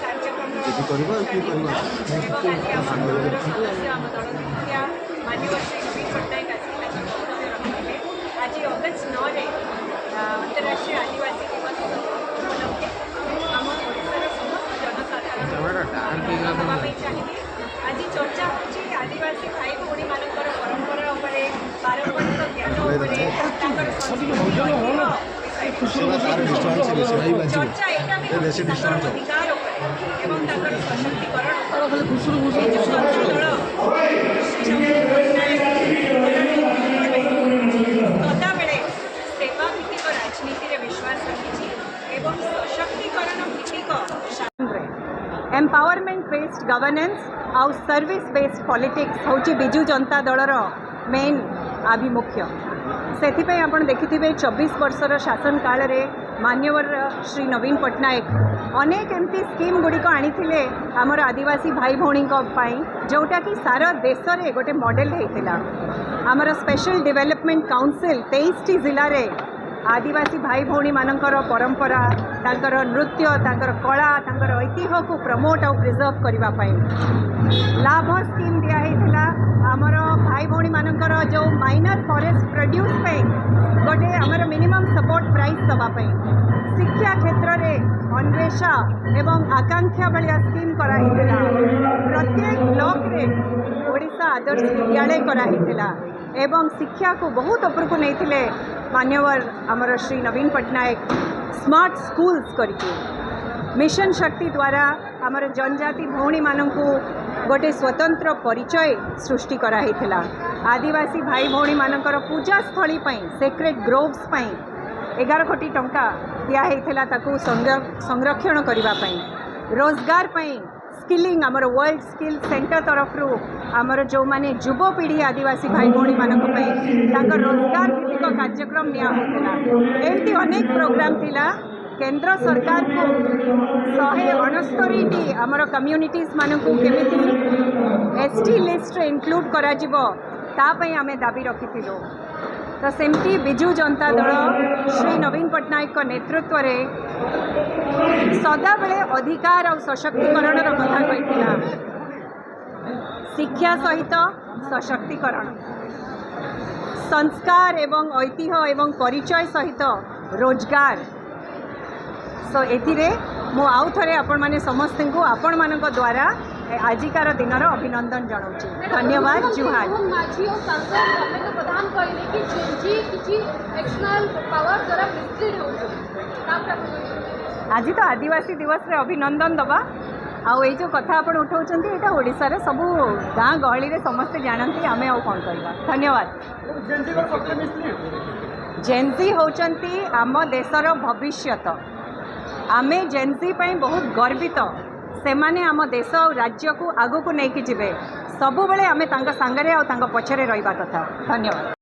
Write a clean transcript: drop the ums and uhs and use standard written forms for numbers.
कार्यक्रम माननीय श्री नवीन पट्टनायक आज अगस्ट 9 अंतर्राष्ट्रीय आदिवासी दिवस उपलक्षे आम ओडार समस्त जनसाधारण चाहिए आज चर्चा होची आदिवासी भाई भौणी मानकर परंपरा उपरे पारंपरिक ज्ञान उपरे चर्चा एटा भी अधिकार एवं सशक्तिकरण सदाबले सेवा भित्तिक राजनीति रे विश्वास रखी एवं सशक्तिकरण भित्तिक एम्पावरमेंट बेस्ड गवर्नेंस आउ सर्विस बेस्ड पॉलिटिक्स होची बिजू जनता दलर मेन आभिमुख्य से आपण देखिथे 24 वर्षर शासन काल रे मान्यवर श्री नवीन पट्टनायक अनेक एमती स्कीम गुड़िक आनी आमर आदिवासी भाई भौणी जोटा कि सारा देश में गोटे मॉडल होता आमर स्पेशल डेवलपमेंट काउंसिल 23टी जिले में आदिवासी भाई भौणी मानकर परंपरा तांकर नृत्य तांकर कला तांकर ऐतिह्य को प्रमोट और प्रिजर्व करने लाभ स्कीम दिया आमर भाई भौणी मानकर जो माइनर फॉरेस्ट प्रोड्यूस गोटे आमर मिनिमम सपोर्ट प्राइस दवाई शिक्षा क्षेत्र में अन्वेषा एवं आकांक्षा भाया स्कीम कराइला प्रत्येक ब्लॉक रे ओडिशा आदर्श विद्यालय कराइला एवं शिक्षा को बहुत उपरकू नहीं मान्यवर आमर श्री नवीन पट्टनायक स्मार्ट स्कूल्स करके मिशन शक्ति द्वारा आमर जनजाति भौणी मानकू गोटे स्वतंत्र परिचय सृष्टि कराइला आदिवासी भाई भौणी मानकर पूजा स्थली सेक्रेट ग्रोव्स 11 कोटी टंका दिया ताकू संरक्षण करने रोजगार स्किलिंग आमर वर्ल्ड स्किल सेंटर तरफ आमर जो माने युवपीढ़ी आदिवासी भाई भौणी मानक रोजगार भित्तिक कार्यक्रम निया होता एमती अनेक प्रोग्राम थिला केंद्र सरकार को 169टी आमर कम्युनिटीज मानकू केमिति एसटी लिस्ट रे इंक्लूड करा जिवो तापई आमे दाबी रखिथिलु तो सेमती बिजू जनता दल श्री नवीन पट्टनायक नेतृत्व में सदाबले अधिकार और सशक्तिकरण कथा कही शिक्षा सहित सशक्तिकरण संस्कार एवं ऐतिह्य एवं परिचय सहित रोजगार सो एथिरे मु आउ थरे आपण माने समस्त को आपण मानक द्वारा आजिकार दिन अभिनंदन जनाऊँ धन्यवाद जुहार आज तो आदिवासी दिवस रे अभिनंदन दबा आउ ये जो कथा आप उठाऊँ यहाँ ओडिशा रे सबू गाँ गहली रे समस्ते जानती आम आउ कौन कहवा धन्यवाद जेनजी होचंती आम देशर भविष्यत आमे जेनजी बहुत गर्वित से माने आम देश और राज्य को आगू को लेकिन जीवे सबुबले आमे तांका सांगरे और तांका पछरे रहिबा कथा धन्यवाद।